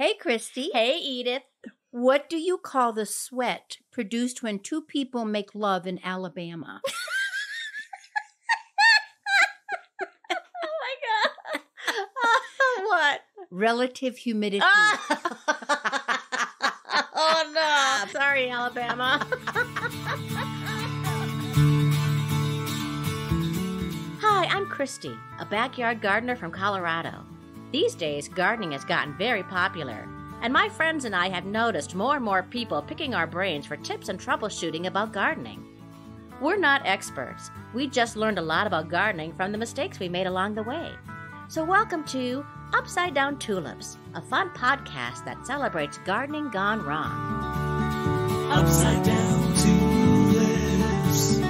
Hey, Christy. Hey, Edith. What do you call the sweat produced when two people make love in Alabama? Oh, my God. What? Relative humidity. Oh, no. Sorry, Alabama. Hi, I'm Christy, a backyard gardener from Colorado. These days, gardening has gotten very popular, and my friends and I have noticed more and more people picking our brains for tips and troubleshooting about gardening. We're not experts. We just learned a lot about gardening from the mistakes we made along the way. So welcome to Upside Down Tulips, a fun podcast that celebrates gardening gone wrong. Upside Down Tulips.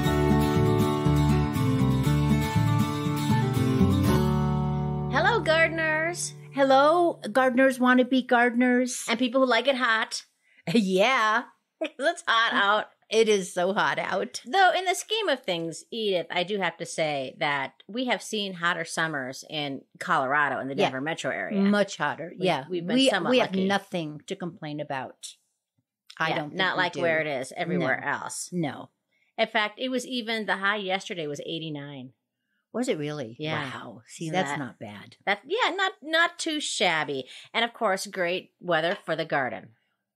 Hello, gardeners! Hello, gardeners, wannabe gardeners. And people who like it hot. Yeah, It's hot out. it is so hot out. Though, in the scheme of things, Edith, I do have to say that we have seen hotter summers in Colorado, in the Denver metro area. Much hotter. We've been somewhat we have lucky. nothing to complain about. I Yeah, don't think not we like do. where it is everywhere else. No. In fact, it was even the high yesterday was 89. Was it really? Yeah. Wow. See, So that's that- not bad. Not too shabby, and of course, great weather for the garden.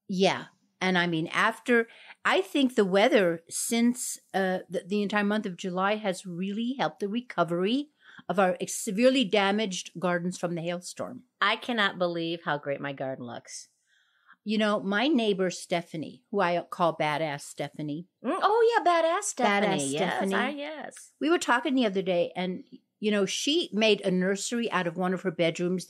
Yeah. And I mean, I think the weather since the entire month of July has really helped the recovery of our severely damaged gardens from the hailstorm. I cannot believe how great my garden looks. You know, my neighbor Stephanie, who I call Badass Stephanie, Oh yeah, badass Stephanie. Badass Yes, Stephanie. yes. we were talking the other day, and you know, she made a nursery out of one of her bedrooms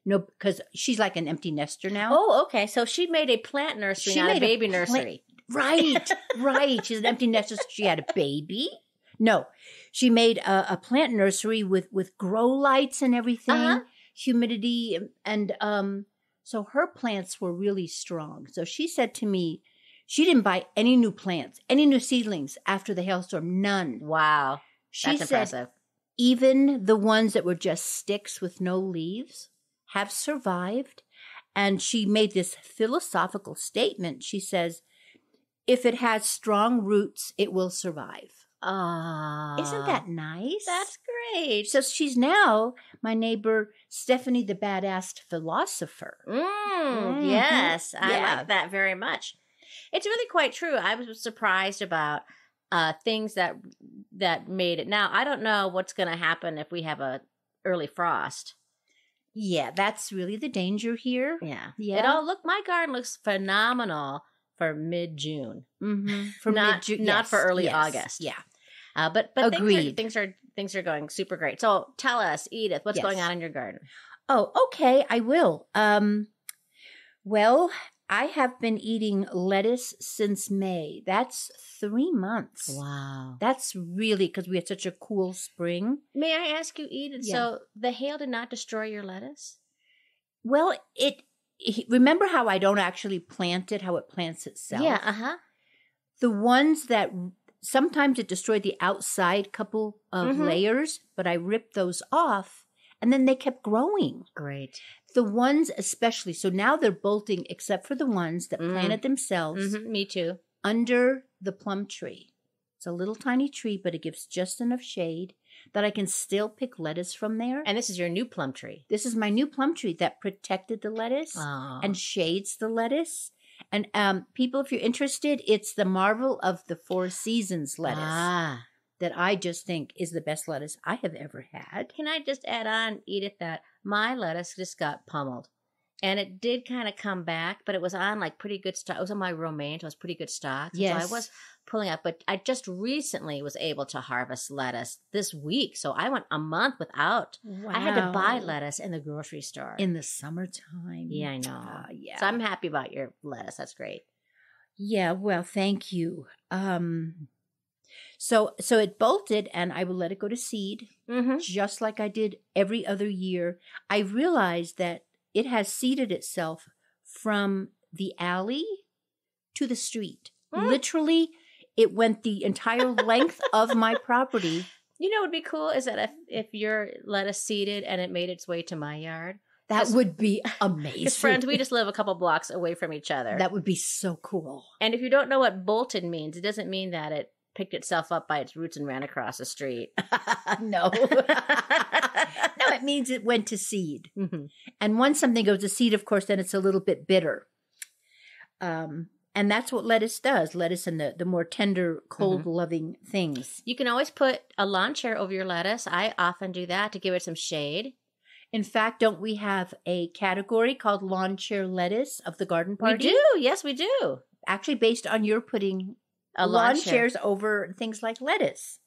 because she's like an empty nester now. Oh, okay. So she made a plant nursery, She not a made a baby plant- nursery. Right, right. She's an empty nester. So she had a baby. No, she made a plant nursery with grow lights and everything, Uh-huh. humidity, and so her plants were really strong. So she said to me, she didn't buy any new plants, any new seedlings after the hailstorm. None. Wow, She that's said impressive. even the ones that were just sticks with no leaves have survived. And she made this philosophical statement. She says, if it has strong roots, it will survive. Isn't that nice? That's great. So she's now my neighbor, Stephanie the Badass Philosopher. Mhm. Yes, I Yeah. like that very much. It's really quite true. I was surprised about things that made it. Now, I don't know what's going to happen if we have a early frost. Yeah, that's really the danger here. Yeah. Yeah. My garden looks phenomenal for mid-June. Mm-hmm. Not for early August. Yeah. But Agreed. things are going super great. So tell us, Edith, what's Yes. going on in your garden? Oh, okay, I will. Well, I have been eating lettuce since May. That's 3 months. Wow. That's really because we had such a cool spring. May I ask you, Edith, Yeah. so the hail did not destroy your lettuce? Well, remember how I don't actually plant it, how it plants itself? Yeah, uh-huh. The ones that sometimes it destroyed the outside couple of Mhm. layers, but I ripped those off and then they kept growing. Great. The ones especially, so now they're bolting except for the ones that planted themselves Me too. under the plum tree. It's a little tiny tree, but it gives just enough shade that I can still pick lettuce from there. And this is your new plum tree. This is my new plum tree that protected the lettuce Oh. and shades the lettuce. And people, if you're interested, it's the Marvel of the Four Seasons lettuce that I just think is the best lettuce I have ever had. Can I just add on, Edith, that my lettuce just got pummeled. And it did kind of come back, but it was on like pretty good stock. It was on my romaine, so it was pretty good stock. Yes. So I was pulling up, but I just recently was able to harvest lettuce this week. So I went a month without. I had to buy Wow. lettuce in the grocery store. In the summertime. Yeah, I know. Yeah. So I'm happy about your lettuce. That's great. Yeah, well, thank you. So it bolted, and I will let it go to seed, Mm-hmm. just like I did every other year. I realized that it has seeded itself from the alley to the street. Literally, it went the entire length of my property. You know what would be cool is that if your lettuce seeded and it made its way to my yard. That would be amazing. Because friends, we just live a couple blocks away from each other. That would be so cool. And if you don't know what bolted means, it doesn't mean that it picked itself up by its roots and ran across the street. No. No, it means it went to seed. Mm-hmm. And once something goes to seed, of course, then it's a little bit bitter. And that's what lettuce does. Lettuce and the more tender, cold-loving things. You can always put a lawn chair over your lettuce. I often do that to give it some shade. In fact, don't we have a category called lawn chair lettuce of the garden party? We do. Yes, we do. Actually, based on your putting lawn chairs over things like lettuce.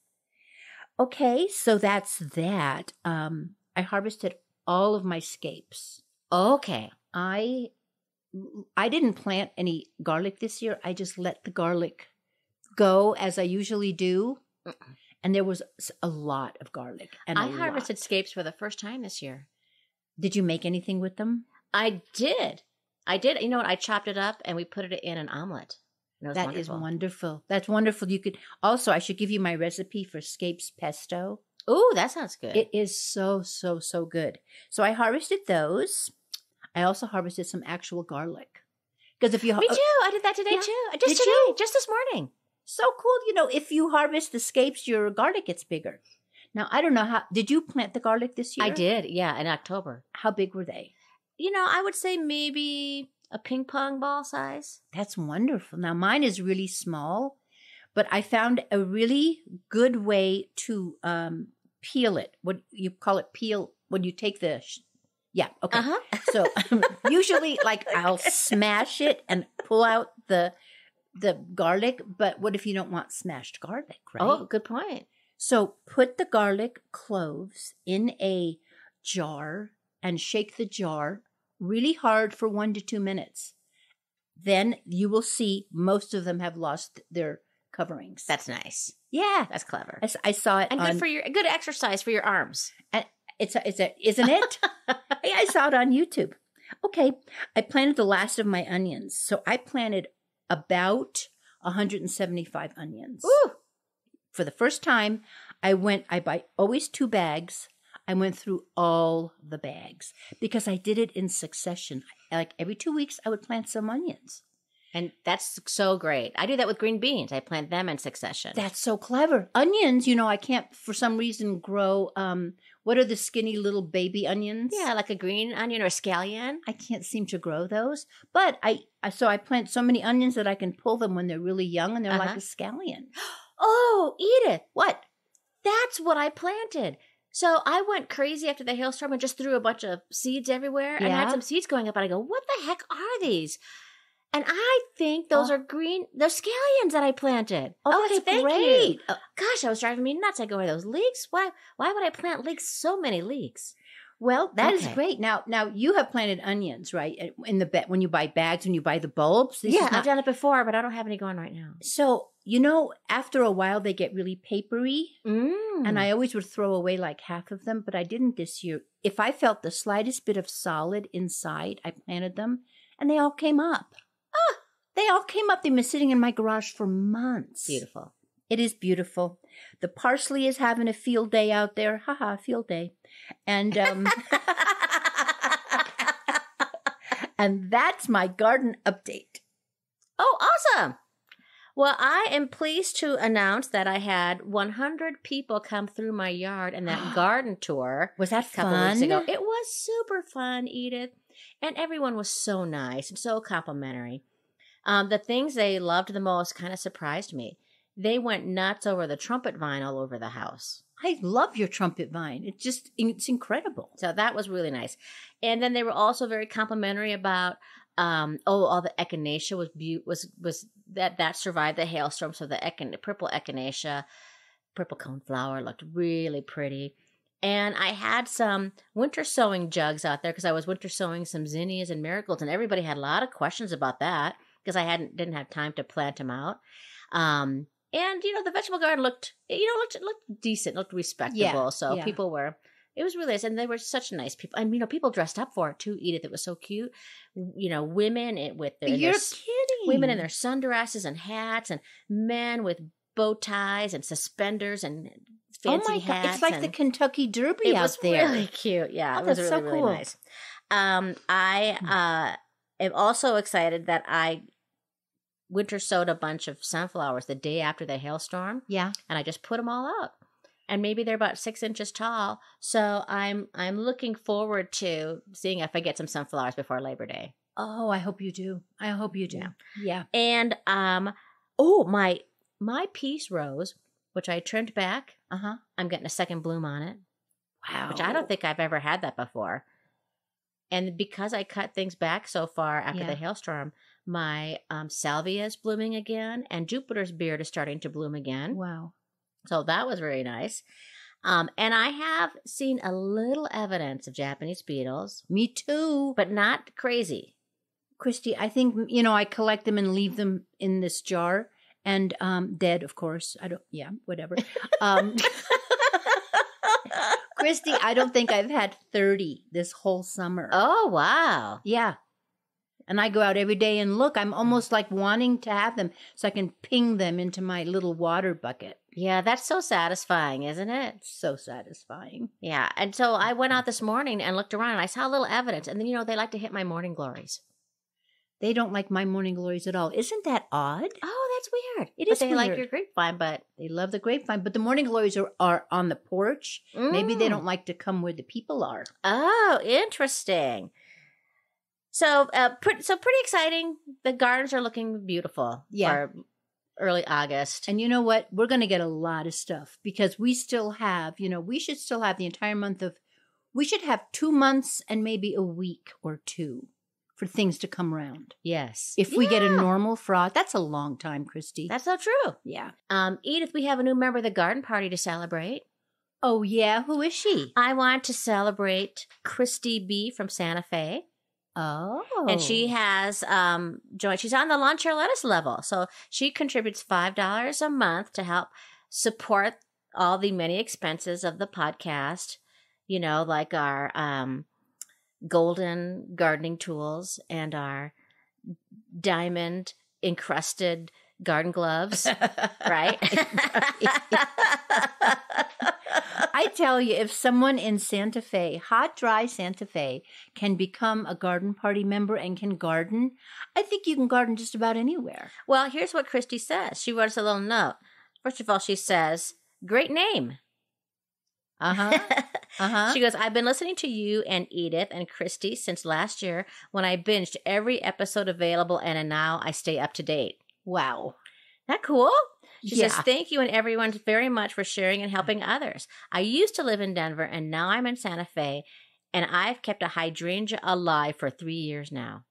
Okay, so that's that. I harvested all of my scapes. Okay. I didn't plant any garlic this year. I just let the garlic go as I usually do. And there was a lot of garlic. And I harvested scapes for the first time this year. Did you make anything with them? I did. You know what? I chopped it up and we put it in an omelet. That is wonderful. That's wonderful. You could also, I should give you my recipe for scapes pesto. Ooh, that sounds good. It is so, so, so good. So I harvested those. I also harvested some actual garlic. Because if you Me too. I did that today too. Just this morning. So cool. If you harvest the scapes, your garlic gets bigger. Now, I don't know did you plant the garlic this year? I did. Yeah. In October. How big were they? I would say maybe a ping pong ball size. That's wonderful. Now, mine is really small, but I found a really good way to peel it. What you call it, peel, when you take the... Yeah, okay. So usually, I'll smash it and pull out the garlic, but what if you don't want smashed garlic, right? Oh, good point. So put the garlic cloves in a jar and shake the jar really hard for 1 to 2 minutes. Then you will see most of them have lost their coverings. That's nice. Yeah. That's clever. I saw it and good exercise for your arms. And isn't it? I saw it on YouTube. Okay. I planted the last of my onions. So I planted about 175 onions. Ooh. For the first time, I buy always 2 bags. I went through all the bags because I did it in succession. Like every 2 weeks, I would plant some onions. And that's so great. I do that with green beans. I plant them in succession. That's so clever. Onions, I can't for some reason grow, what are the skinny little baby onions? Yeah, like a green onion or a scallion. I can't seem to grow those. But I plant so many onions that I can pull them when they're really young and they're like a scallion. Oh, Edith. What? That's what I planted. So I went crazy after the hailstorm and just threw a bunch of seeds everywhere. And I had some seeds going up and I go, what the heck are these? And I think those are they're scallions that I planted. Oh, okay, that's great. You. Gosh, that was driving me nuts. I go, are those leeks? Why would I plant leeks? So many leeks. Well, that is great. Now you have planted onions, right? In the when you buy bags, when you buy the bulbs. I've done it before, but I don't have any going right now. So, after a while, they get really papery. And I always would throw away like half of them, but I didn't this year. If I felt the slightest bit of solid inside, I planted them and they all came up. They all came up. They've been sitting in my garage for months. Beautiful. It is beautiful. The parsley is having a field day out there. Field day. And and that's my garden update. Oh, awesome. Well, I am pleased to announce that I had 100 people come through my yard in that garden tour. Was that a couple fun? Weeks ago. It was super fun, Edith. And everyone was so nice and so complimentary. The things they loved the most kind of surprised me. They went nuts over the trumpet vine all over the house. I love your trumpet vine. It's incredible. So that was really nice. And then they were also very complimentary about all the echinacea was that survived the hailstorm. So the purple echinacea, purple coneflower looked really pretty. And I had some winter sowing jugs out there because I was winter sowing some zinnias and marigolds, and everybody had a lot of questions about that because I didn't have time to plant them out. And the vegetable garden looked decent, looked respectable. Yeah, so people were. It was really nice, and they were such nice people. And people dressed up for it too, Edith. It was so cute. Women with their women in their sundresses and hats, and men with bow ties and suspenders and fancy hats. It's like the Kentucky Derby out there. It was really cute. Yeah, it was really, really nice. I am also excited that I winter sowed a bunch of sunflowers the day after the hailstorm. Yeah. And I just put them all out. And maybe they're about 6 inches tall. So I'm looking forward to seeing if I get some sunflowers before Labor Day. Oh, I hope you do. I hope you do. Yeah. And my peace rose, which I trimmed back. I'm getting a second bloom on it. Wow. Which I don't think I've ever had that before. And because I cut things back so far after the hailstorm, my salvia is blooming again, and Jupiter's beard is starting to bloom again. Wow. So that was very nice. And I have seen a little evidence of Japanese beetles. Me too. But not crazy. Christy, I think, I collect them and leave them in this jar. And dead, of course. Whatever. Christy, I don't think I've had 30 this whole summer. Oh, wow. Yeah. And I go out every day and look. I'm almost like wanting to have them so I can ping them into my little water bucket. Yeah, that's so satisfying, isn't it? So satisfying. Yeah. And so I went out this morning and looked around and I saw a little evidence. And then, they like to hit my morning glories. They don't like my morning glories at all. Isn't that odd? Oh, that's weird. It is they weird. like your grapevine, but they love the grapevine. But the morning glories are on the porch. Maybe they don't like to come where the people are. Oh, interesting. So, pretty exciting. The gardens are looking beautiful. Yeah. For early August. And you know what? We're going to get a lot of stuff because we still have, we should still have the entire month we should have 2 months and maybe a week or two for things to come around. Yes. If we get a normal frost, that's a long time, Christy. That's so true. Yeah. Edith, we have a new member of the garden party to celebrate. Oh, yeah? Who is she? I want to celebrate Christy B. from Santa Fe. Oh. And she has joined. She's on the Lawn Chair Lettuce level. So she contributes $5 a month to help support all the many expenses of the podcast, like our golden gardening tools and our diamond encrusted garden gloves, right? I tell you, if someone in Santa Fe, hot, dry Santa Fe, can become a garden party member and can garden, I think you can garden just about anywhere. Well, here's what Christy says. She wrote us a little note. First of all, she says, great name. She goes, I've been listening to you and Edith and Christy since last year when I binged every episode available, and now I stay up to date. Wow. That cool? She Yeah. says, thank you and everyone very much for sharing and helping others. I used to live in Denver, and now I'm in Santa Fe, and I've kept a hydrangea alive for 3 years now.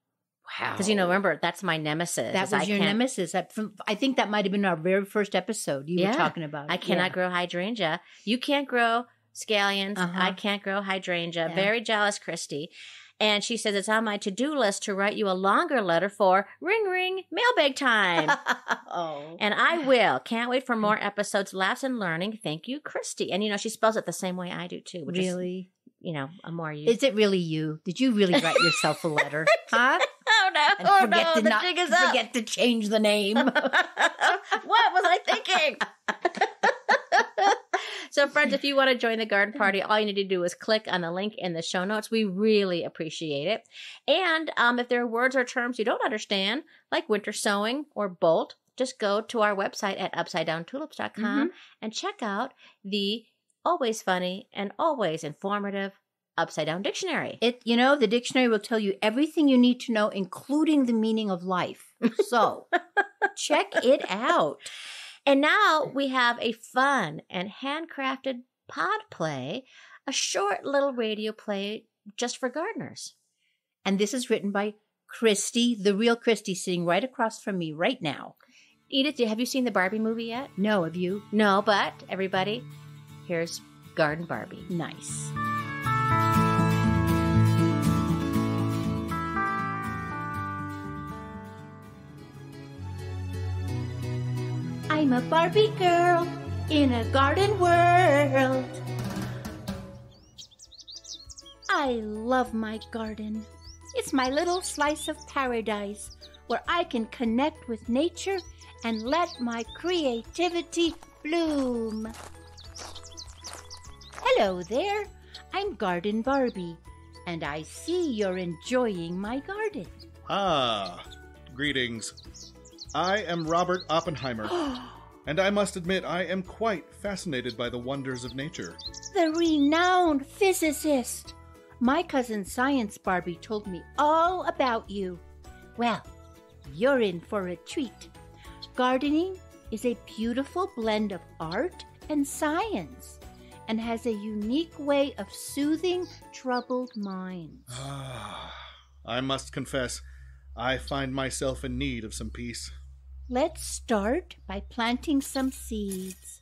Wow. Because, remember, that's my nemesis. That was your nemesis. I think that might have been our very first episode you were talking about. I cannot grow hydrangea. You can't grow scallions. I can't grow hydrangea. Yeah. Very jealous, Christy. And she says it's on my to-do list to write you a longer letter for ring, ring, mailbag time. Oh. And I will. Can't wait for more episodes, laughs, and learning. Thank you, Christy. And, she spells it the same way I do, too. Which Really? is, a more you. Is it really you? Did you really write yourself a letter? Huh? Oh, no. And The jig is up. forget to change the name. What was I thinking? So, friends, if you want to join the garden party, all you need to do is click on the link in the show notes. We really appreciate it. And if there are words or terms you don't understand, like winter sowing or bolt, just go to our website at upsidedowntulips.com and check out the always funny and always informative Upside Down Dictionary. The dictionary will tell you everything you need to know, including the meaning of life. So, check it out. And now we have a fun and handcrafted pod play, a short little radio play just for gardeners. And this is written by Christy, the real Christy, sitting right across from me right now. Edith, have you seen the Barbie movie yet? No, have you? No, but everybody, here's Garden Barbie. Nice. I'm a Barbie girl in a garden world. I love my garden. It's my little slice of paradise where I can connect with nature and let my creativity bloom. Hello there. I'm Garden Barbie. and I see you're enjoying my garden. Ah, greetings. I am Robert Oppenheimer, and I must admit I am quite fascinated by the wonders of nature. The renowned physicist. My cousin Science Barbie told me all about you. Well, you're in for a treat. Gardening is a beautiful blend of art and science, and has a unique way of soothing troubled minds. I must confess, I find myself in need of some peace. Let's start by planting some seeds.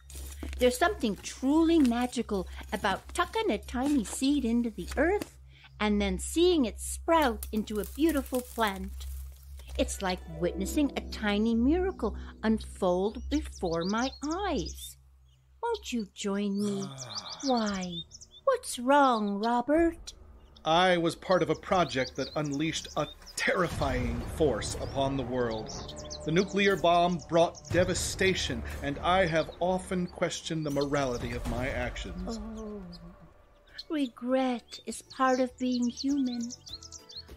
There's something truly magical about tucking a tiny seed into the earth and then seeing it sprout into a beautiful plant. It's like witnessing a tiny miracle unfold before my eyes. Won't you join me? Why? What's wrong, Robert? I was part of a project that unleashed a terrifying force upon the world. The nuclear bomb brought devastation, and I have often questioned the morality of my actions. Oh, regret is part of being human.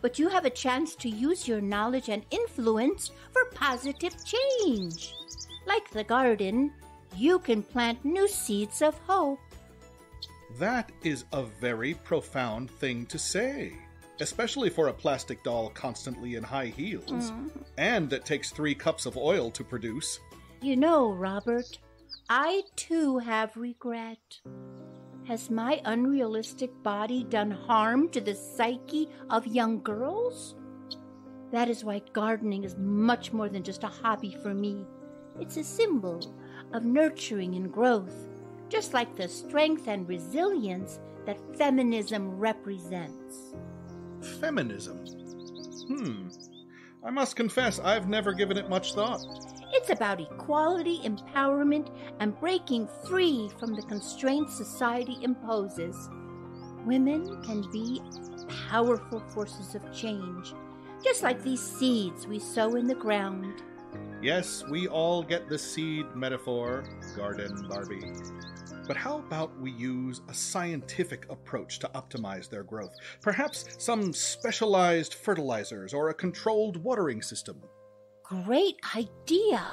But you have a chance to use your knowledge and influence for positive change. Like the garden, you can plant new seeds of hope. That is a very profound thing to say, especially for a plastic doll constantly in high heels, and that takes 3 cups of oil to produce. You know, Robert, I too have regret. Has my unrealistic body done harm to the psyche of young girls? That is why gardening is much more than just a hobby for me. It's a symbol of nurturing and growth, just like the strength and resilience that feminism represents. Feminism? I must confess I've never given it much thought. It's about equality, empowerment, and breaking free from the constraints society imposes. Women can be powerful forces of change, just like these seeds we sow in the ground. Yes, we all get the seed metaphor, Garden Barbie. But how about we use a scientific approach to optimize their growth? Perhaps some specialized fertilizers or a controlled watering system. Great idea!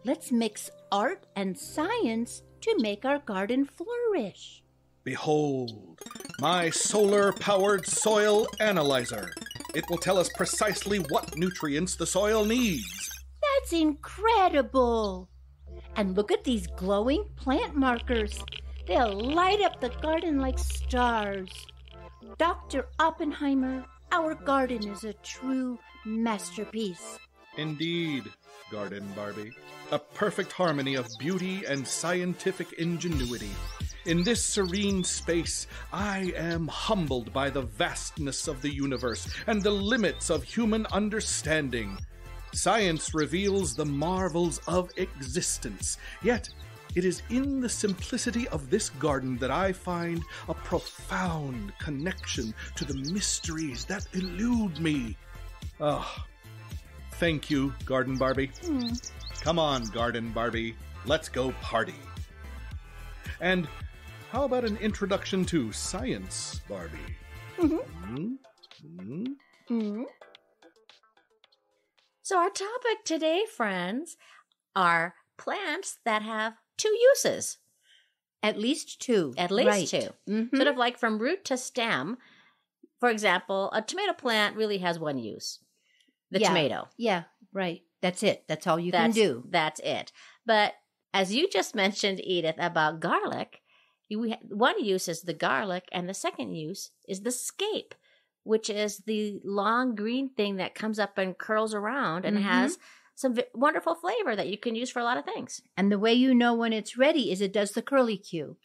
Let's mix art and science to make our garden flourish. Behold, my solar-powered soil analyzer. It will tell us precisely what nutrients the soil needs. That's incredible! And look at these glowing plant markers. They'll light up the garden like stars. Dr. Oppenheimer, our garden is a true masterpiece. Indeed, Garden Barbie. A perfect harmony of beauty and scientific ingenuity. In this serene space, I am humbled by the vastness of the universe and the limits of human understanding. Science reveals the marvels of existence, yet it is in the simplicity of this garden that I find a profound connection to the mysteries that elude me. Thank you, Garden Barbie. Come on, Garden Barbie. Let's go party. And how about an introduction to science, Barbie? So our topic today, friends, are plants that have 2 uses. At least 2. At least right. 2. Sort of like from root to stem. For example, a tomato plant really has 1 use. The tomato. Yeah, right. That's it. That's all you can do. That's it. But as you just mentioned, Edith, about garlic, 1 use is the garlic, and the second use is the scape, which is the long green thing that comes up and curls around and has some wonderful flavor that you can use for a lot of things. And the way you know when it's ready is it does the curly cue.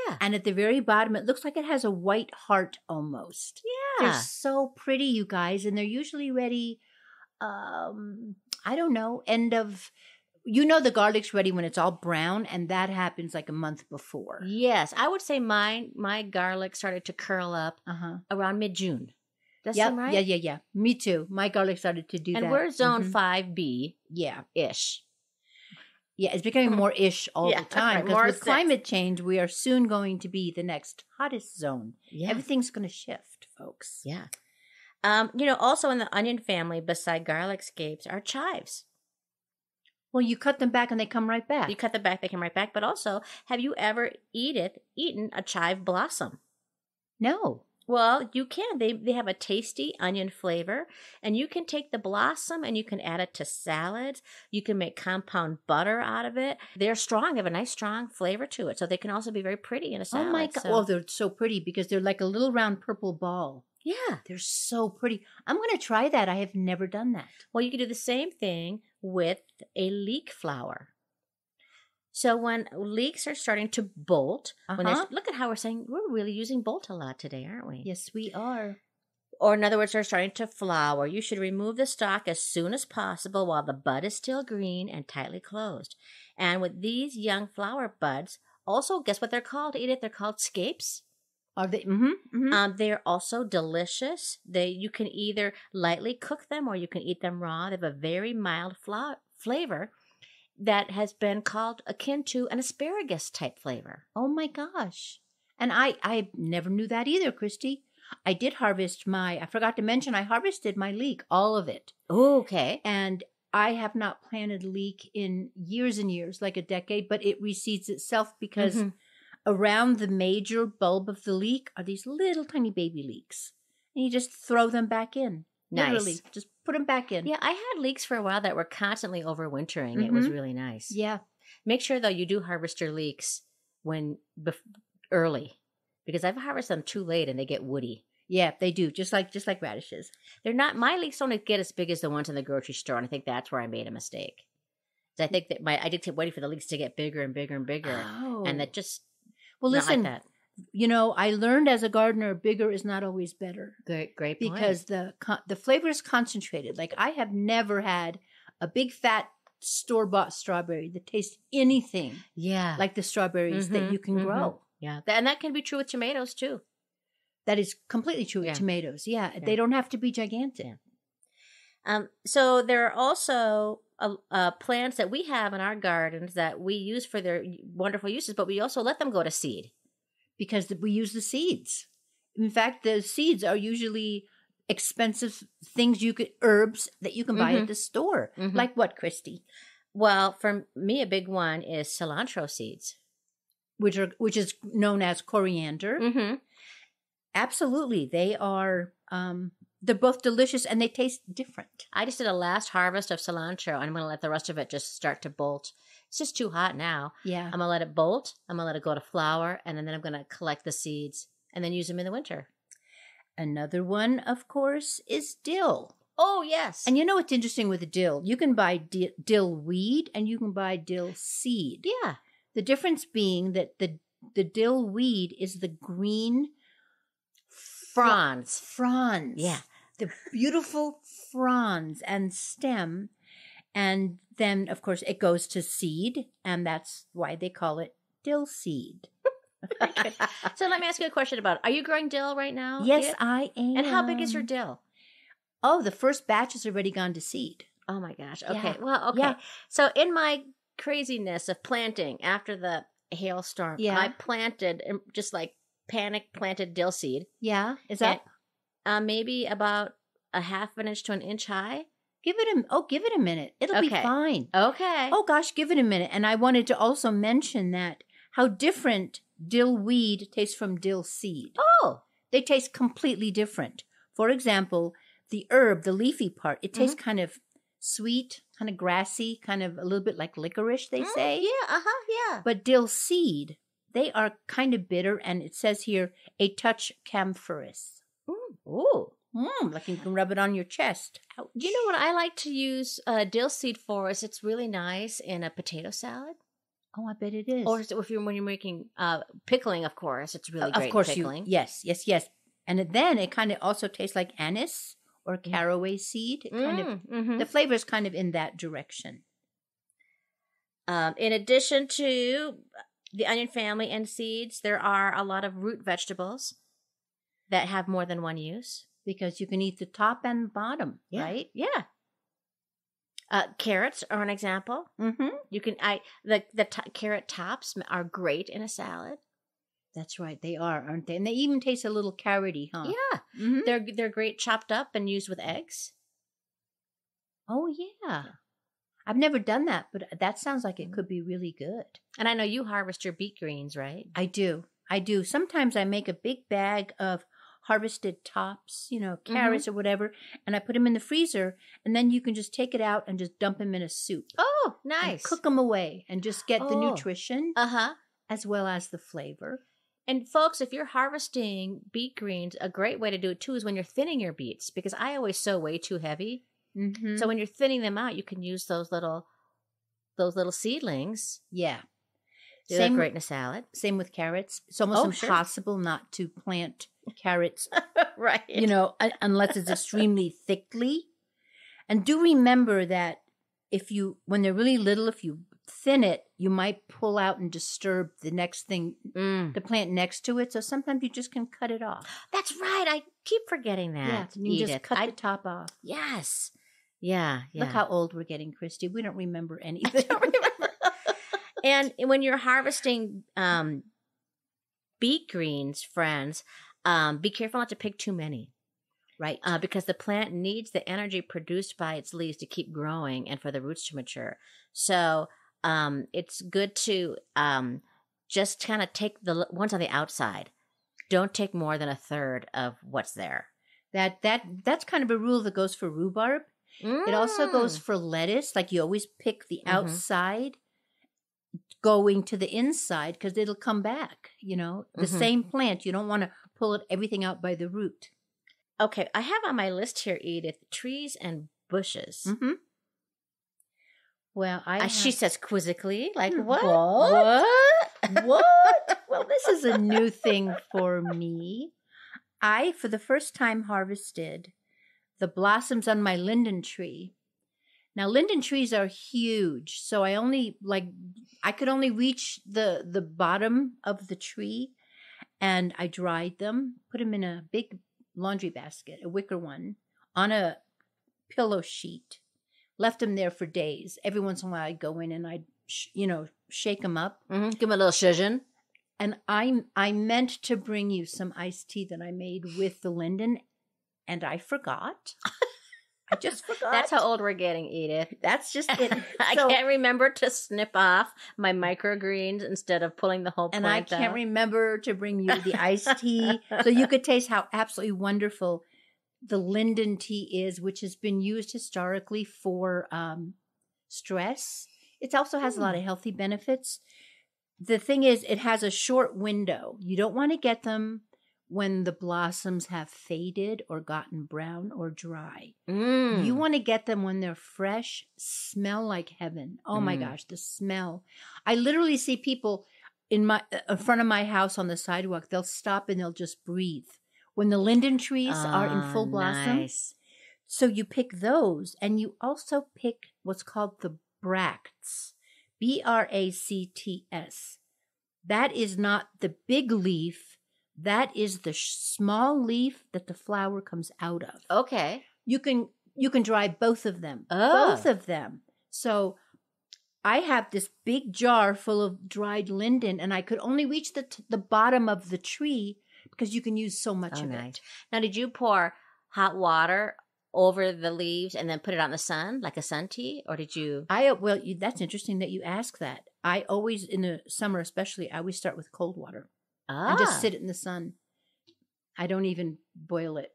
Yeah. And at the very bottom, it looks like it has a white heart almost. Yeah. They're so pretty, you guys, and they're usually ready, I don't know, the garlic's ready when it's all brown, and that happens like a month before. Yes. I would say my garlic started to curl up around mid-June. Does that seem right? Yeah. Me too. My garlic started to do that. And we're zone 5B. Yeah. Ish. Yeah, it's becoming more ish all the time. Because with climate change, we are soon going to be the next hottest zone. Yeah. Everything's going to shift folks. Yeah. Also in the onion family, beside garlic scapes, are chives. Well, you cut them back and they come right back. You cut them back, they come right back. But also, have you ever eaten a chive blossom? No. Well, you can. They have a tasty onion flavor, and you can take the blossom and you can add it to salads. You can make compound butter out of it. They're strong. They have a nice strong flavor to it, so they can also be very pretty in a salad. Oh my God. So. Well, they're so pretty because they're like a little round purple ball. Yeah. They're so pretty. I'm going to try that. I have never done that. Well, you can do the same thing with a leek flower. So when leeks are starting to bolt, look at how we're really using bolt a lot today, aren't we? Yes, we are. Or in other words, they're starting to flower. You should remove the stalk as soon as possible while the bud is still green and tightly closed. And with these young flower buds, also, guess what they're called, Edith? They're called scapes. Are they? Mm-hmm, mm-hmm. They're also delicious. You can either lightly cook them or you can eat them raw. They have a very mild flavor that has been called akin to an asparagus type flavor. Oh my gosh. And I never knew that either, Christy. I did harvest I forgot to mention, I harvested my leek, all of it. Oh, okay. And I have not planted leek in years and years, like a decade, but it reseeds itself because around the major bulb of the leek are these little tiny baby leeks. And you just throw them back in. Nice. Literally, just put them back in. Yeah, I had leeks for a while that were constantly overwintering. It was really nice. Yeah. Make sure, though, you do harvest your leeks early, because I've harvested them too late and they get woody. Yeah, they do, just like radishes. They're not. My leeks don't get as big as the ones in the grocery store, and I think that's where I made a mistake. I think that I did keep waiting for the leeks to get bigger and bigger and bigger, and that just listen. Like that. I learned as a gardener, bigger is not always better. Great point. Because the flavor is concentrated. Like I have never had a big fat store-bought strawberry that tastes anything like the strawberries that you can grow. Yeah, and that can be true with tomatoes too. That is completely true with tomatoes. Yeah, they don't have to be gigantic. Yeah. So there are also plants that we have in our gardens that we use for their wonderful uses, but we also let them go to seed. Because we use the seeds. In fact, the seeds are usually expensive herbs that you can buy at the store. Like what, Christy? Well, for me, a big one is cilantro seeds, which is known as coriander. Absolutely, they are. They're both delicious and they taste different. I just did a last harvest of cilantro, and I'm going to let the rest of it just start to bolt. It's just too hot now. Yeah. I'm going to let it bolt. I'm going to let it go to flower, and then I'm going to collect the seeds and then use them in the winter. Another one, of course, is dill. Oh, yes. And you know what's interesting with the dill? You can buy dill weed and you can buy dill seed. Yeah. The difference being that the dill weed is the green fronds. Yeah. The beautiful fronds and stem. And then, of course, it goes to seed, and that's why they call it dill seed. So let me ask you a question about, are you growing dill right now? Yes, I am. And how big is your dill? Oh, the first batch has already gone to seed. Oh, my gosh. Okay. Yeah. Well, okay. Yeah. So in my craziness of planting after the hailstorm, I planted, just like panic planted dill seed. Yeah. Is that? Maybe about a half an inch to an inch high. Give it a minute. It'll be fine. Okay. Oh gosh, give it a minute. And I wanted to also mention that how different dill weed tastes from dill seed. Oh. They taste completely different. For example, the herb, the leafy part, it tastes kind of sweet, kind of grassy, kind of a little bit like licorice, they say. Yeah, yeah. But dill seed, they are kind of bitter, and it says here, a touch camphorous. Ooh. Like you can rub it on your chest. Ouch. You know what I like to use dill seed for is it's really nice in a potato salad. Oh, I bet it is. Or when you're making pickling, of course, it's really great. Of course, pickling. Yes. And then it kind of also tastes like anise or caraway seed. The flavor is kind of in that direction. In addition to the onion family and seeds, there are a lot of root vegetables that have more than one use. Because you can eat the top and bottom, right? Yeah. Carrots are an example. You can the carrot tops are great in a salad. That's right. They are, aren't they? And they even taste a little carroty, huh? Yeah. Mhm. They're great chopped up and used with eggs. Oh, yeah. I've never done that, but that sounds like it could be really good. And I know you harvest your beet greens, right? I do. Sometimes I make a big bag of harvested tops, carrots or whatever, and I put them in the freezer, and then you can just take it out and just dump them in a soup. Oh, And nice. cook them away and just get the Oh. nutrition Uh-huh. as well as the flavor. And folks, if you're harvesting beet greens, a great way to do it too is when you're thinning your beets, because I always sow way too heavy. Mm-hmm. So when you're thinning them out, you can use those little seedlings. Yeah. They're great in a salad. Same with carrots. It's almost Sure. impossible not to plant carrots, Right. unless it's extremely thickly. And do remember that when they're really little, if you thin it, you might pull out and disturb the next thing, the plant next to it. So sometimes you just can cut it off. That's right. I keep forgetting that. You can Edith. just cut the top off. Yes. Yeah. Look how old we're getting, Christy. We don't remember anything. And when you're harvesting beet greens, friends, be careful not to pick too many. Right. Because the plant needs the energy produced by its leaves to keep growing and for the roots to mature. So it's good to just kind of take the ones on the outside. Don't take more than a third of what's there. That's kind of a rule that goes for rhubarb. It also goes for lettuce. Like you always pick the outside going to the inside because it'll come back, the same plant. You don't want to pull everything out by the root. Okay, I have on my list here, Edith, trees and bushes. Mm-hmm. Well, she says quizzically, like, what? What? Well, this is a new thing for me. I, for the first time, harvested the blossoms on my linden tree. Now, linden trees are huge, so I could only reach the bottom of the tree, and I dried them, put them in a big laundry basket, a wicker one, on a pillow sheet, left them there for days. Every once in a while, I'd go in and I'd, shake them up. Mm-hmm. Give them a little shizhin. And I meant to bring you some iced tea that I made with the linden, and I forgot. I just forgot. That's how old we're getting, Edith. That's just it. I can't remember to snip off my microgreens instead of pulling the whole plant And I can't out. remember to bring you the iced tea. So you could taste how absolutely wonderful the linden tea is, which has been used historically for stress. It also has a lot of healthy benefits. The thing is, it has a short window. You don't want to get them when the blossoms have faded or gotten brown or dry. You want to get them when they're fresh, smell like heaven. Oh my gosh, the smell. I literally see people in front of my house on the sidewalk. They'll stop and they'll just breathe when the linden trees are in full blossom. Nice. So you pick those, and you also pick what's called the bracts, Bracts. That is not the big leaf. That is the small leaf that the flower comes out of. Okay. You can dry both of them. Oh. Both of them. So I have this big jar full of dried linden, and I could only reach the bottom of the tree because you can use so much of it. Now, did you pour hot water over the leaves and then put it out in the sun, like a sun tea, or did you? That's interesting that you ask that. I always, in the summer especially, I always start with cold water. And just sit it in the sun. I don't even boil it.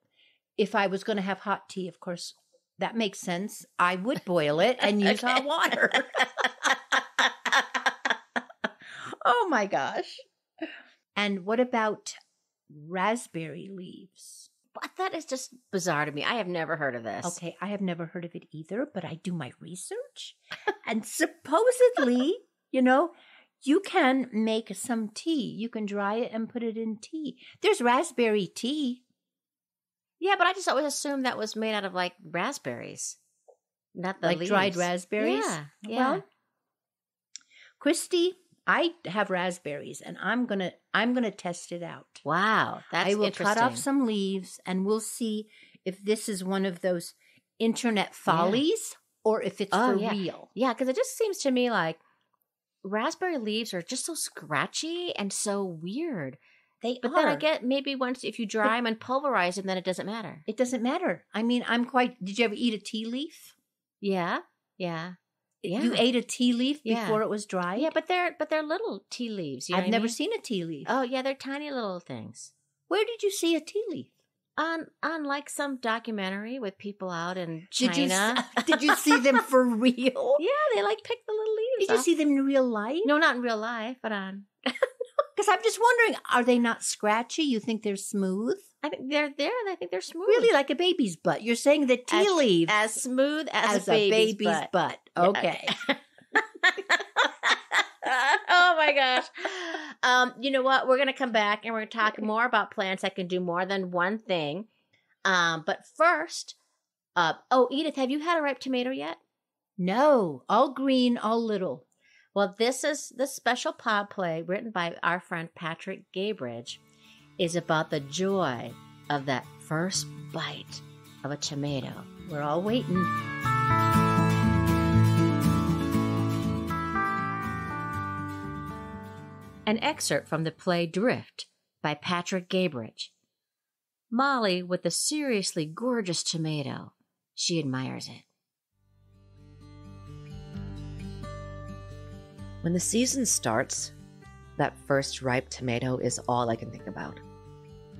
If I was going to have hot tea, of course, that makes sense. I would boil it and use hot water. Oh my gosh. And what about raspberry leaves? But that is just bizarre to me. I have never heard of this. Okay, I have never heard of it either, but I do my research. And supposedly, you can make some tea. You can dry it and put it in tea. There's raspberry tea. Yeah, but I just always assumed that was made out of like raspberries, not the leaves. Dried raspberries. Yeah. Well, Christy, I have raspberries, and I'm gonna test it out. Wow, that's interesting. I will cut off some leaves, and we'll see if this is one of those internet follies or if it's for real. Yeah, because it just seems to me like raspberry leaves are just so scratchy and so weird. They But are. then I get maybe once if you dry them and pulverize them, then it doesn't matter. It doesn't matter. I mean, did you ever eat a tea leaf? Yeah. Yeah. Yeah. You ate a tea leaf Yeah. before it was dried? Yeah, but they're little tea leaves. You know I've what I never mean? seen a tea leaf. Oh yeah, they're tiny little things. Where did you see a tea leaf? On like some documentary with people out in China. Did you see them for real? Yeah, they like pick the little leaves. Did you off. see them in real life? No, not in real life, but on. Because I'm just wondering, are they not scratchy? You think they're smooth? I think they're there. And I think they're smooth. Really, like a baby's butt. You're saying that tea leaves as smooth as a baby's butt. butt. Yeah. Okay. Oh my gosh. You know what? We're going to come back and we're going to talk more about plants that can do more than one thing. But first, Edith, have you had a ripe tomato yet? No, all green, all little. Well, this special pod play written by our friend Patrick Gaybridge is about the joy of that first bite of a tomato. We're all waiting. An excerpt from the play Drift by Patrick Gaybridge. Molly with the seriously gorgeous tomato. She admires it. When the season starts, that first ripe tomato is all I can think about.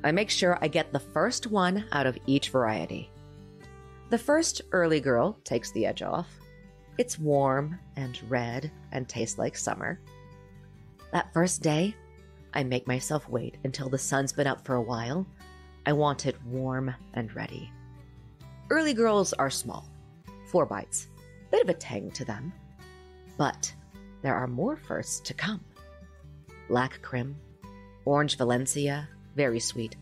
I make sure I get the first one out of each variety. The first early girl takes the edge off. It's warm and red and tastes like summer. That first day, I make myself wait until the sun's been up for a while. I want it warm and ready. Early girls are small, 4 bites, bit of a tang to them. But there are more firsts to come. Black Crim, Orange Valencia, very sweet,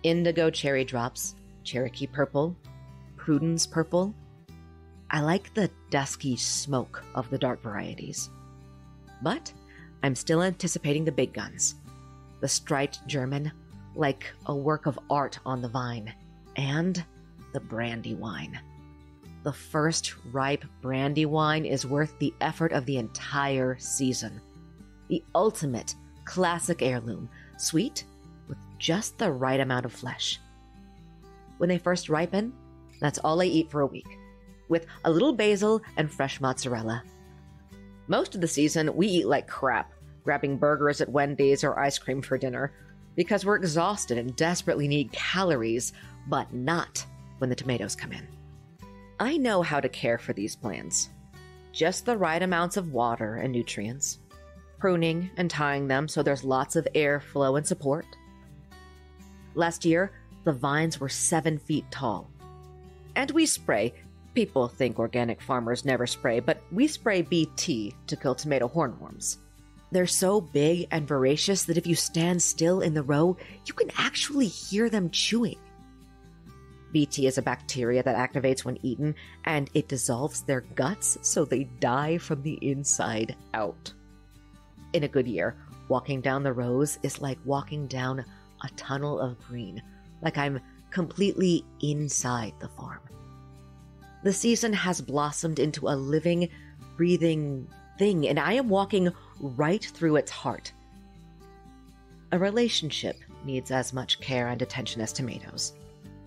Indigo Cherry Drops, Cherokee Purple, Prudence Purple. I like the dusky smoke of the dark varieties. But I'm still anticipating the big guns. The striped German, like a work of art on the vine, and the Brandywine. The first ripe Brandywine is worth the effort of the entire season. The ultimate classic heirloom, sweet with just the right amount of flesh. When they first ripen, that's all I eat for a week, with a little basil and fresh mozzarella. Most of the season, we eat like crap, grabbing burgers at Wendy's or ice cream for dinner, because we're exhausted and desperately need calories, but not when the tomatoes come in. I know how to care for these plants. Just the right amounts of water and nutrients, pruning and tying them so there's lots of airflow and support. Last year, the vines were 7 feet tall. And we spray. People think organic farmers never spray, but we spray BT to kill tomato hornworms. They're so big and voracious that if you stand still in the row, you can actually hear them chewing. BT is a bacteria that activates when eaten, and it dissolves their guts so they die from the inside out. In a good year, walking down the rows is like walking down a tunnel of green, like I'm completely inside the farm. The season has blossomed into a living, breathing thing, and I am walking right through its heart. A relationship needs as much care and attention as tomatoes.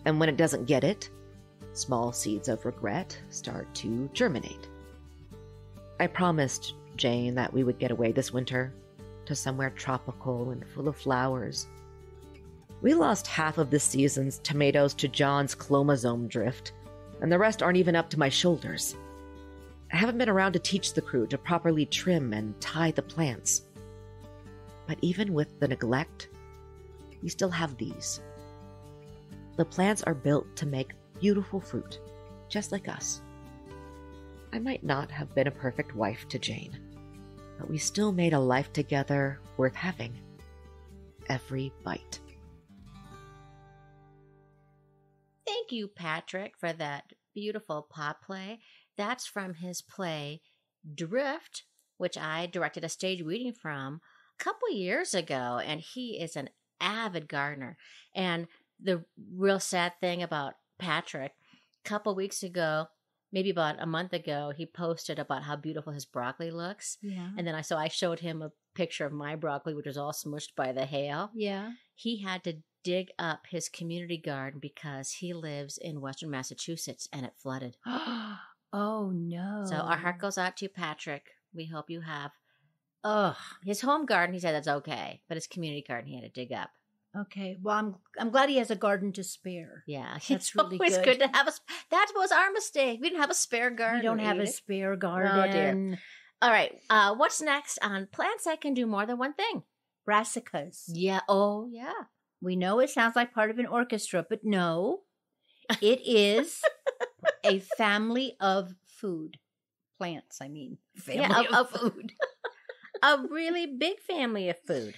And when it doesn't get it, small seeds of regret start to germinate. I promised Jane that we would get away this winter to somewhere tropical and full of flowers. We lost half of this season's tomatoes to John's chromosome drift, and the rest aren't even up to my shoulders. I haven't been around to teach the crew to properly trim and tie the plants. But even with the neglect, we still have these. The plants are built to make beautiful fruit, just like us. I might not have been a perfect wife to Jane, but we still made a life together worth having. Every bite. Thank you, Patrick, for that beautiful pop play. That's from his play Drift, which I directed a stage reading from a couple years ago, and he is an avid gardener. And the real sad thing about Patrick, a couple weeks ago, maybe about a month ago, he posted about how beautiful his broccoli looks. Yeah. And then I showed him a picture of my broccoli, which was all smushed by the hail. Yeah. he had to dig up his community garden because he lives in Western Massachusetts and it flooded. Oh, no. So our heart goes out to you, Patrick. We hope you have. Ugh. His home garden, he said that's okay, but his community garden he had to dig up. Okay. Well, I'm glad he has a garden to spare. Yeah, That's it's really always good. good to have a. That was our mistake. We didn't have a spare garden. We don't have a Edith. spare garden. Oh, dear. All right. What's next on plants that can do more than one thing? Brassicas. Yeah. Oh, yeah. We know it sounds like part of an orchestra, but no, it is a family of food. Plants, I mean. Family of food. A really big family of food.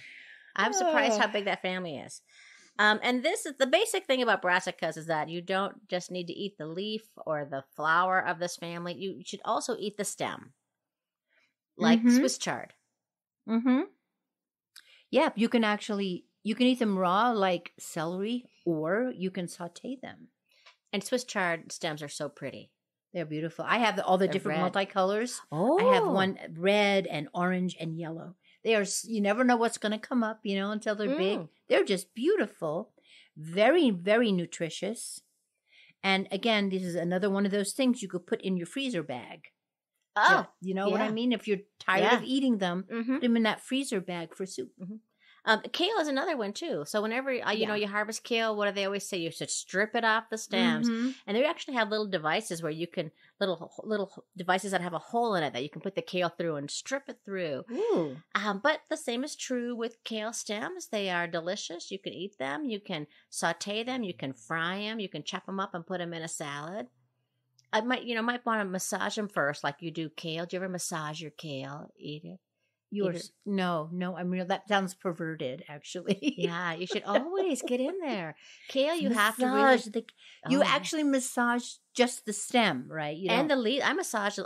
I'm surprised how big that family is. And this is the basic thing about brassicas is that you don't just need to eat the leaf or the flower of this family. You should also eat the stem, like Swiss chard. Mm-hmm. Yeah, you can eat them raw like celery, or you can saute them. And Swiss chard stems are so pretty. They're beautiful. I have all the They're different red. multicolors. Oh. I have one red and orange and yellow. They are, you never know what's going to come up, until they're big. They're just beautiful. Very, very nutritious. And again, this is another one of those things you could put in your freezer bag. Oh. You know what I mean? If you're tired of eating them, put them in that freezer bag for soup. Kale is another one too. So whenever you harvest kale, what do they always say? You should strip it off the stems, and they actually have little devices where you can little devices that have a hole in it that you can put the kale through and strip it through. Ooh. But the same is true with kale stems. They are delicious. You can eat them. You can saute them. You can fry them. You can chop them up and put them in a salad. I might want to massage them first, like you do kale. Do you ever massage your kale? Eat it. No, I'm real. That sounds perverted, actually. Yeah, you should always get in there. Kale, you have to Massage really. You actually massage just the stem, right? And the leaf. I massage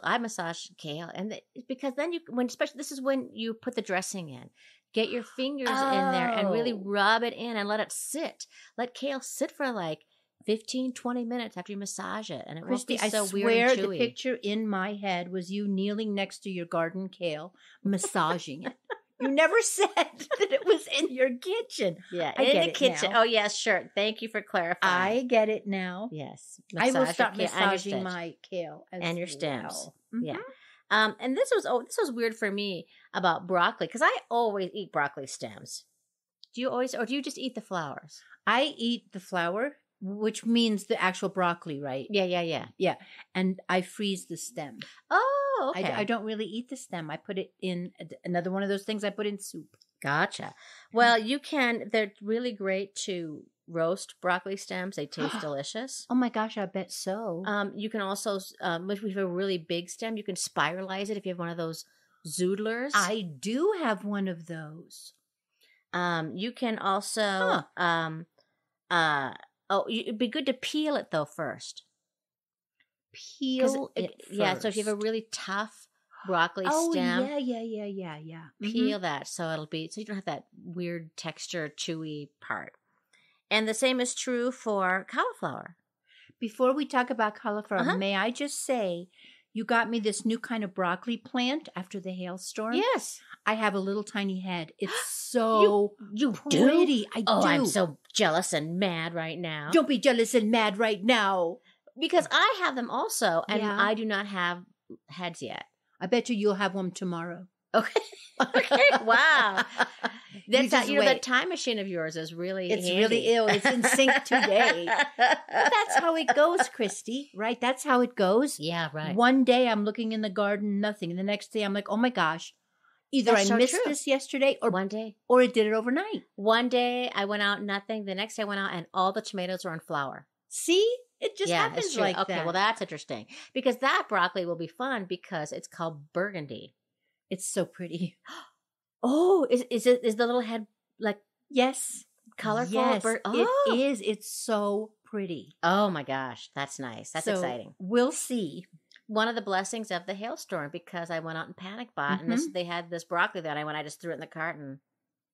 kale, and because then especially this is when you put the dressing in. Get your fingers in there and really rub it in and let it sit. Let kale sit for like 15, 20 minutes after you massage it, and it won't be so weird swear and chewy. The picture in my head was you kneeling next to your garden kale, massaging it. You never said that it was in your kitchen. Yeah, I in get the it kitchen. now. Oh, yes, sure. Thank you for clarifying. I get it now. Yes, I will massage stop your kale and your massaging stems. my kale And your stems. well. Yeah. And this was weird for me about broccoli because I always eat broccoli stems. Do you always, or do you just eat the flowers? I eat the flower, which means the actual broccoli, right? Yeah. And I freeze the stem. Oh, okay. I don't really eat the stem. I put it in another one of those things I put in soup. Gotcha. Well, they're really great to roast broccoli stems. They taste delicious. Oh my gosh, I bet so. You can also, if you have a really big stem, you can spiralize it if you have one of those zoodlers. I do have one of those. You can also, it'd be good to peel it though first. Peel it first. Yeah, so if you have a really tough broccoli stem. Yeah. Peel that so you don't have that weird texture, chewy part. And the same is true for cauliflower. Before we talk about cauliflower, may I just say, you got me this new kind of broccoli plant after the hailstorm. Yes. I have a little tiny head. It's so you pretty. Do? I do. I'm so jealous and mad right now. Don't be jealous and mad right now. Because I have them also, and I do not have heads yet. I bet you'll have one tomorrow. Okay. Wow. That's that time machine of yours is really It's handy. really ill. It's in sync today. Well, that's how it goes, Christy, right? That's how it goes. Yeah, right. One day I'm looking in the garden, nothing. And the next day I'm like, oh my gosh, either That's I so missed true. this yesterday one day. or it did it overnight. One day I went out, nothing. The next day I went out and all the tomatoes were on flower. See? It just it's happens true. like that. Okay, well that's interesting. Because that broccoli will be fun because it's called burgundy. It's so pretty. Oh, is the little head like Yes. colorful? Yes, Oh. it is. It's so pretty. Oh my gosh, that's nice. That's So, exciting. We'll see. One of the blessings of the hailstorm because I went out and panic bought and they had this broccoli that I just threw it in the carton.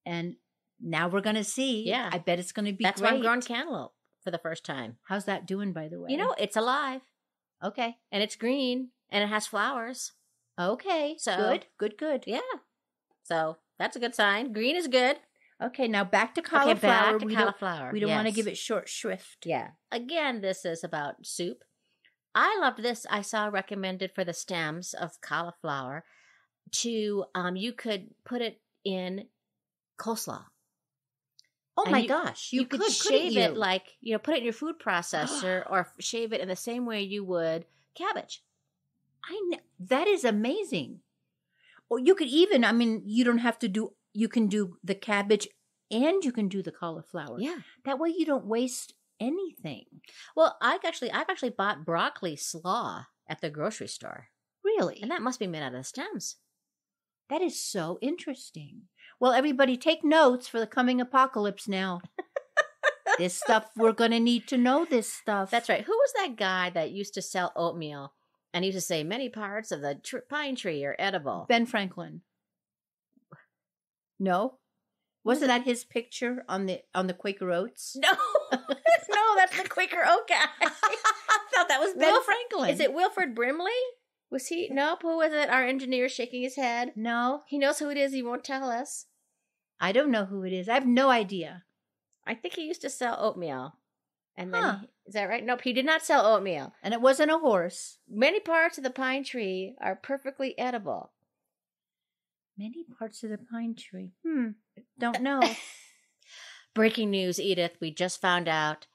And now we're going to see. Yeah. I bet it's going to be That's great. why I'm growing cantaloupe for the first time. How's that doing, by the way? It's alive Okay. and it's green and it has flowers. Okay. So- good. Yeah. So that's a good sign. Green is good. Okay, now back to cauliflower. back to we cauliflower. We don't want to Yes. give it short shrift. Yeah. Again, this is about soup. I loved this. I saw recommended for the stems of cauliflower to you could put it in coleslaw. Oh And my gosh, You could could shave it you? like, put it in your food processor or shave it in the same way you would cabbage. That is amazing. Or you could even, I mean, you don't have to do, you can do the cabbage and you can do the cauliflower. Yeah. That way you don't waste anything. Well, I've actually bought broccoli slaw at the grocery store. Really? And that must be made out of the stems. That is so interesting. Well, everybody take notes for the coming apocalypse now. This stuff, we're going to need to know this stuff. That's right. Who was that guy that used to sell oatmeal and he used to say many parts of the pine tree are edible? Ben Franklin. No? Wasn't that his picture on the Quaker Oats? No. No, that's the Quaker Oat guy. I thought that was Ben Franklin. Is it Wilford Brimley? Was he? Nope. Who was it? Our engineer shaking his head. No. He knows who it is. He won't tell us. I don't know who it is. I have no idea. I think he used to sell oatmeal. And then, is that right? Nope, he did not sell oatmeal. And it wasn't a horse. Many parts of the pine tree are perfectly edible. Many parts of the pine tree. Don't know. Breaking news, Edith. We just found out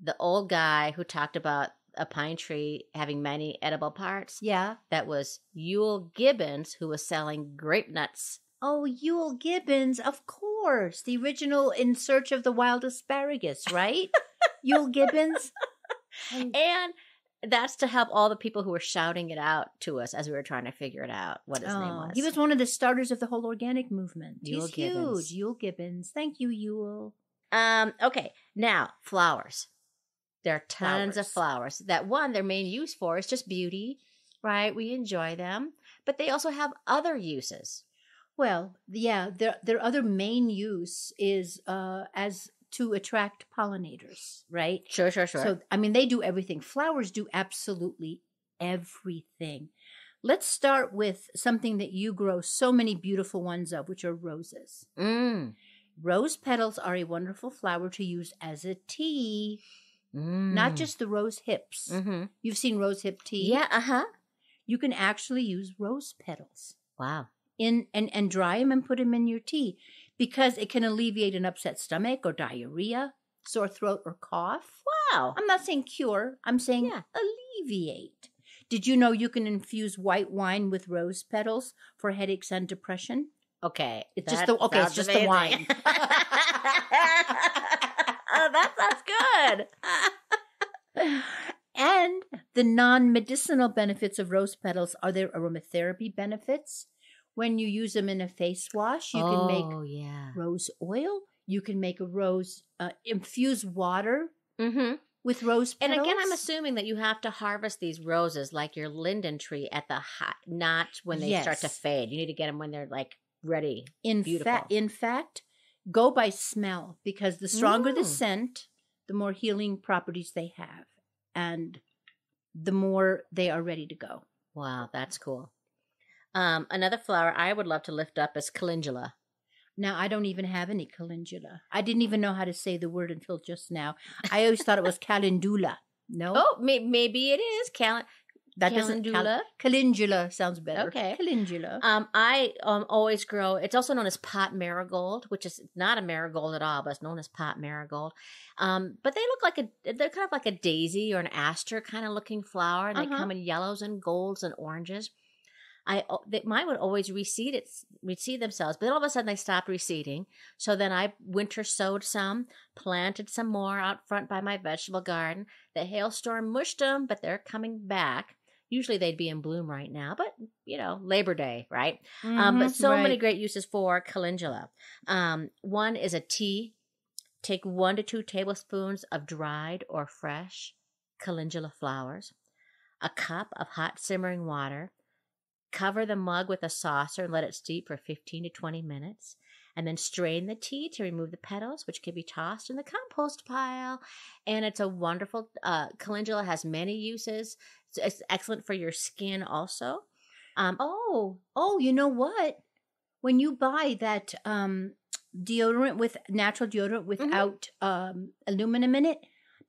the old guy who talked about a pine tree having many edible parts. Yeah. That was Euelle Gibbons, who was selling grape nuts. Oh, Euelle Gibbons, of course. The original In Search of the Wild Asparagus, right? Euelle Gibbons. And that's to help all the people who were shouting it out to us as we were trying to figure it out, what his name was. He was one of the starters of the whole organic movement. Euelle He's Gibbons. huge. Euelle Gibbons. Thank you, Euelle. Okay, now flowers. There are tons of flowers. Their main use for is just beauty, right? We enjoy them, but they also have other uses. Well, yeah, their other main use is as to attract pollinators, right? Sure. So, I mean, they do everything. Flowers do absolutely everything. Let's start with something that you grow so many beautiful ones of, which are roses. Rose petals are a wonderful flower to use as a tea. Not just the rose hips. You've seen rose hip tea? Yeah, You can actually use rose petals. Wow. And dry them and put them in your tea because it can alleviate an upset stomach or diarrhea, sore throat, or cough. Wow. I'm not saying cure. I'm saying alleviate. Did you know you can infuse white wine with rose petals for headaches and depression? Okay. It's just the wine. Oh, that's good. And the non-medicinal benefits of rose petals are their aromatherapy benefits. When you use them in a face wash, you can make rose oil. You can make a rose, infuse water with rose petals. And again, I'm assuming that you have to harvest these roses like your linden tree at the not when they start to fade. You need to get them when they're like ready. In fact, go by smell because the stronger the scent, the more healing properties they have, and the more they are ready to go. Wow, that's cool. Another flower I would love to lift up is calendula. Now, I don't even have any calendula. I didn't even know how to say the word until just now. I always thought it was calendula. No? Oh, maybe it is Calendula? Calendula sounds better. Okay. Calendula. I always grow, it's also known as pot marigold, which is not a marigold at all, but it's known as pot marigold. But they look like they're kind of like a daisy or an aster kind of looking flower. And they come in yellows and golds and oranges. Mine would always reseed themselves, but then all of a sudden they stopped reseeding. So then I winter sowed some, planted some more out front by my vegetable garden. The hailstorm mushed them, but they're coming back. Usually they'd be in bloom right now, but Labor Day, right? But so many great uses for calendula. One is a tea. Take 1 to 2 tablespoons of dried or fresh calendula flowers, a cup of hot simmering water. Cover the mug with a saucer and let it steep for 15 to 20 minutes. And then strain the tea to remove the petals, which can be tossed in the compost pile. And it's a wonderful, calendula has many uses. It's excellent for your skin also. You know what? When you buy that deodorant with natural deodorant without aluminum in it.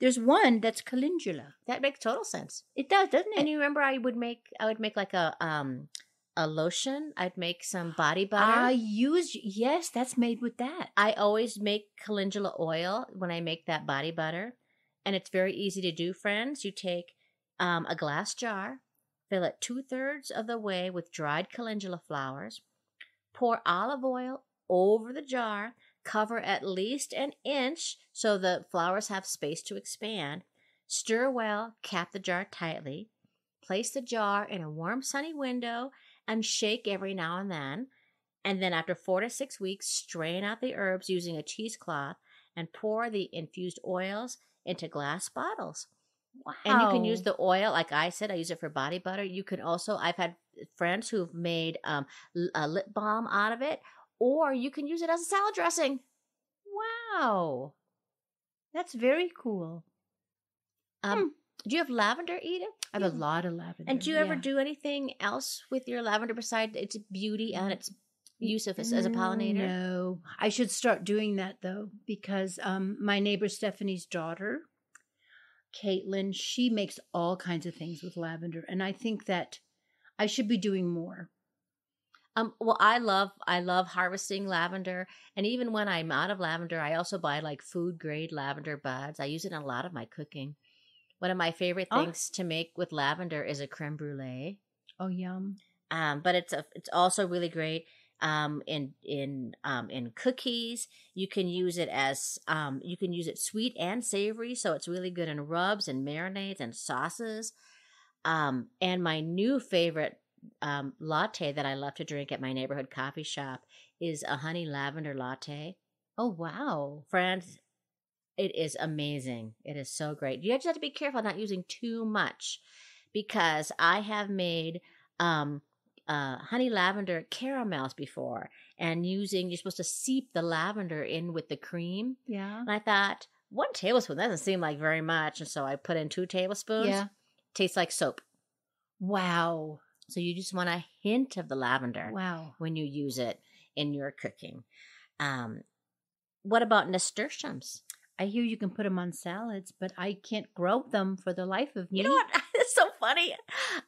There's one that's calendula. That makes total sense. It does, doesn't it? And you remember I would make like a lotion. I'd make some body butter. Yes, that's made with that. I always make calendula oil when I make that body butter. And it's very easy to do, friends. You take a glass jar, fill it 2/3 of the way with dried calendula flowers, pour olive oil over the jar, cover at least an inch so the flowers have space to expand, stir well, cap the jar tightly, place the jar in a warm sunny window, and shake every now and then. And then after 4 to 6 weeks, strain out the herbs using a cheesecloth and pour the infused oils into glass bottles. Wow. And you can use the oil, like I said, I use it for body butter. You can also, I've had friends who've made a lip balm out of it, or you can use it as a salad dressing. Wow. That's very cool. Do you have lavender, Edith? I have a lot of lavender. And do you ever do anything else with your lavender besides its beauty and its use of as a pollinator? No. I should start doing that, though, because my neighbor Stephanie's daughter, Caitlin, she makes all kinds of things with lavender, and I think that I should be doing more. Well, I love harvesting lavender, and even when I'm out of lavender, I also buy like food grade lavender buds. I use it in a lot of my cooking. One of my favorite things to make with lavender is a creme brulee. Oh, yum! But it's also really great in cookies. You can use it as you can use it sweet and savory, so it's really good in rubs and marinades and sauces. And my new favorite latte that I love to drink at my neighborhood coffee shop is a honey lavender latte. Oh, wow. Friends, it is amazing. It is so great. You just have to be careful not using too much, because I have made honey lavender caramels before, and you're supposed to seep the lavender in with the cream. Yeah. And I thought 1 tablespoon doesn't seem like very much, and so I put in 2 tablespoons. Yeah. Tastes like soap. Wow. So you just want a hint of the lavender when you use it in your cooking. What about nasturtiums? I hear you can put them on salads, but I can't grow them for the life of me. You know what? It's so funny.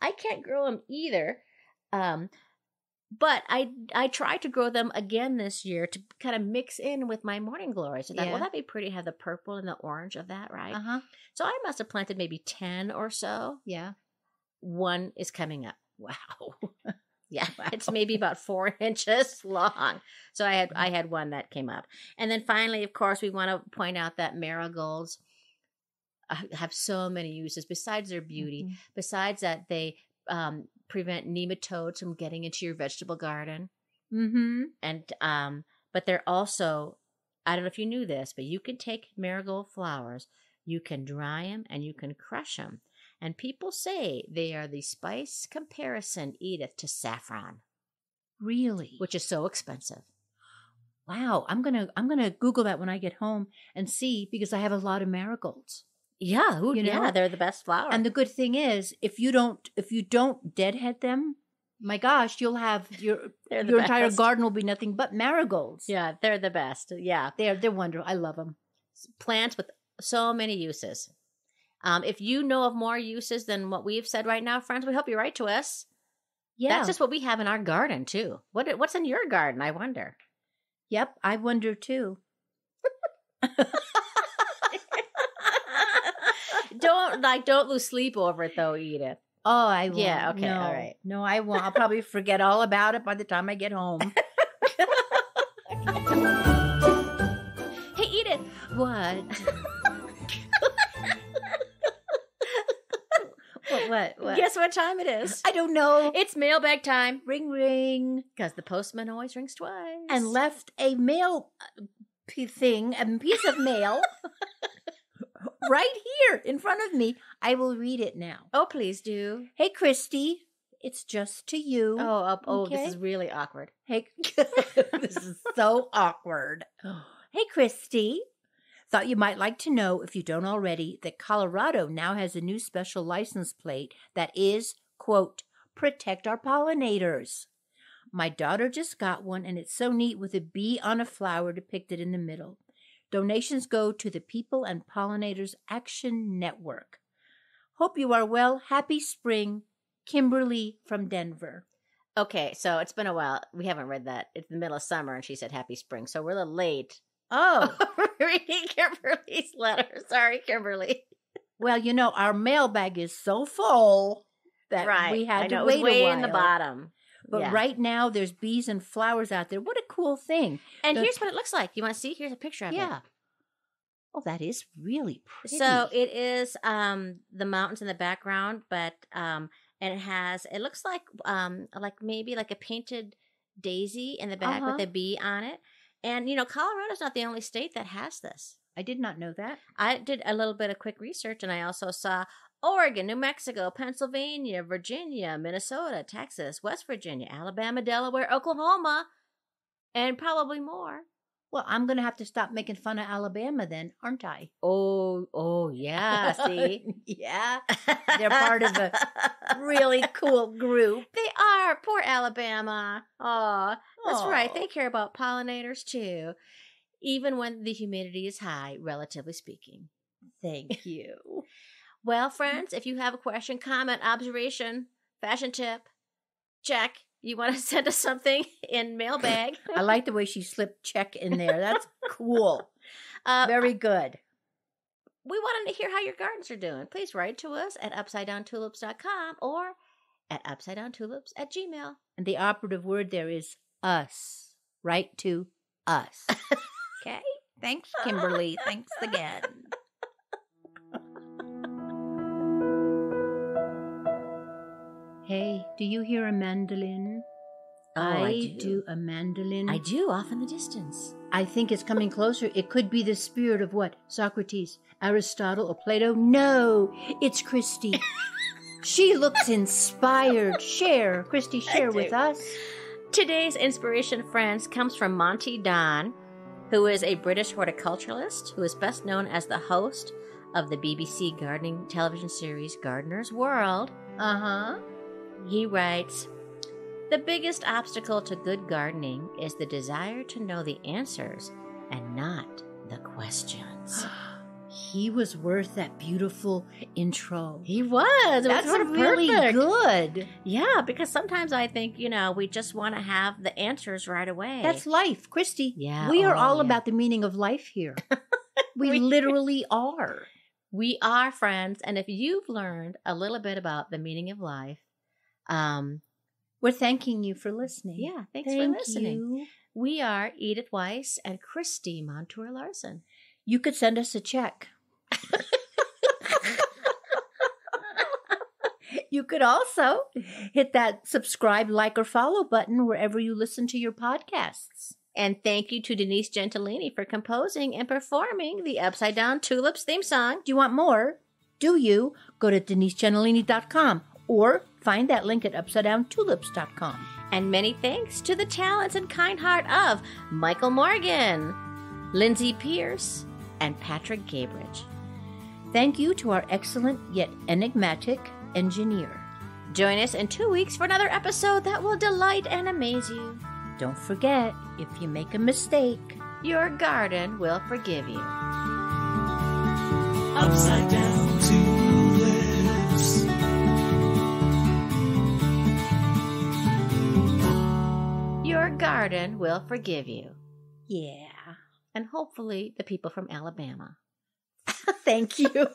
I can't grow them either. But I tried to grow them again this year to kind of mix in with my morning glories. I thought, well, that'd be pretty to have the purple and the orange of that, right? Uh-huh. So I must have planted maybe 10 or so. Yeah. 1 is coming up. Wow. Yeah. Wow. It's maybe about 4 inches long. So I had 1 that came up. And then finally, of course, we want to point out that marigolds have so many uses besides their beauty. Besides that, they prevent nematodes from getting into your vegetable garden. And but they're also, I don't know if you knew this, but you can take marigold flowers, you can dry them, and you can crush them. And people say they are the spice comparison, Edith, to saffron. Really? Which is so expensive. Wow. I'm gonna Google that when I get home and see, because I have a lot of marigolds. Yeah, they're the best flower. And the good thing is, if you don't deadhead them, my gosh, you'll have your entire garden will be nothing but marigolds. Yeah, they're the best. Yeah, they're wonderful. I love them. Plants with so many uses. If you know of more uses than what we've said right now, friends, we hope you write to us. Yeah, that's just what we have in our garden too. What's in your garden? I wonder. Yep, I wonder too. Don't lose sleep over it though, Edith. Oh, I won't. Yeah, okay, no. all right. No, I won't. I'll probably forget all about it by the time I get home. Hey, Edith. What? What? Guess what time it is? I don't know. It's mailbag time. Ring, ring. Because the postman always rings twice. And left a mail piece of mail right here in front of me. I will read it now. Oh, please do. Hey, Christy. It's just to you. Okay. This is really awkward. Hey, this is so awkward. Hey, Christy. Thought you might like to know, if you don't already, that Colorado now has a new special license plate that is, quote, protect our pollinators. My daughter just got one, and it's so neat with a bee on a flower depicted in the middle. Donations go to the People and Pollinators Action Network. Hope you are well. Happy spring. Kimberly from Denver. Okay, so it's been a while. We haven't read that. It's the middle of summer, and she said happy spring, so we're a little late. Oh, Reading Kimberly's letter. Sorry, Kimberly. well, our mailbag is so full that we had to wait it was way a while. in the bottom. But right now, there's bees and flowers out there. What a cool thing. And here's what it looks like. You want to see? Here's a picture of it. Yeah. Oh, that is really pretty. So it is the mountains in the background, but and it looks like maybe like a painted daisy in the back with a bee on it. And Colorado's not the only state that has this. I did not know that. I did a little bit of quick research, and I also saw Oregon, New Mexico, Pennsylvania, Virginia, Minnesota, Texas, West Virginia, Alabama, Delaware, Oklahoma, and probably more. Well, I'm going to have to stop making fun of Alabama then, aren't I? Oh, yeah, see? Yeah. They're part of a really cool group. They are. Poor Alabama. Oh, that's right. They care about pollinators, too, even when the humidity is high, relatively speaking. Thank you. Well, friends, if you have a question, comment, observation, fashion tip, check. You want to send us something in mailbag? I like the way she slipped check in there. That's cool. Very good. We wanted to hear how your gardens are doing. Please write to us at upsidedowntulips.com or at upsidedowntulips@gmail.com. And the operative word there is us. Write to us. Okay? Thanks, Kimberly. Thanks again. Hey, do you hear a mandolin? Oh, I do a mandolin. I do, off in the distance. I think it's coming closer. It could be the spirit of what? Socrates, Aristotle, or Plato? No, it's Christy. She looks inspired. Share, Christy, share with us. Today's inspiration, friends, comes from Monty Don, who is a British horticulturalist who is best known as the host of the BBC gardening television series Gardener's World. Uh-huh. He writes, "The biggest obstacle to good gardening is the desire to know the answers and not the questions." He was worth that beautiful intro. He was. That's really perfect. good. Yeah, because sometimes I think, we just want to have the answers right away. That's life, Christy. Yeah. We are all about the meaning of life here. We literally are. We are, friends. And if you've learned a little bit about the meaning of life, we're thanking you for listening. Yeah, thanks for listening. You. We are Edith Weiss and Christy Montour Larson. You could send us a check. You could also hit that subscribe, like, or follow button wherever you listen to your podcasts. And thank you to Denise Gentilini for composing and performing the Upside Down Tulips theme song. Do you want more? Do you? Go to denisegentilini.com or find that link at upsidedowntulips.com. And many thanks to the talents and kind heart of Michael Morgan, Lindsay Pierce, and Patrick Gabridge. Thank you to our excellent yet enigmatic engineer. Join us in 2 weeks for another episode that will delight and amaze you. Don't forget, if you make a mistake, your garden will forgive you. Upside down tulips. Your garden will forgive you. Yeah. And hopefully the people from Alabama. Thank you.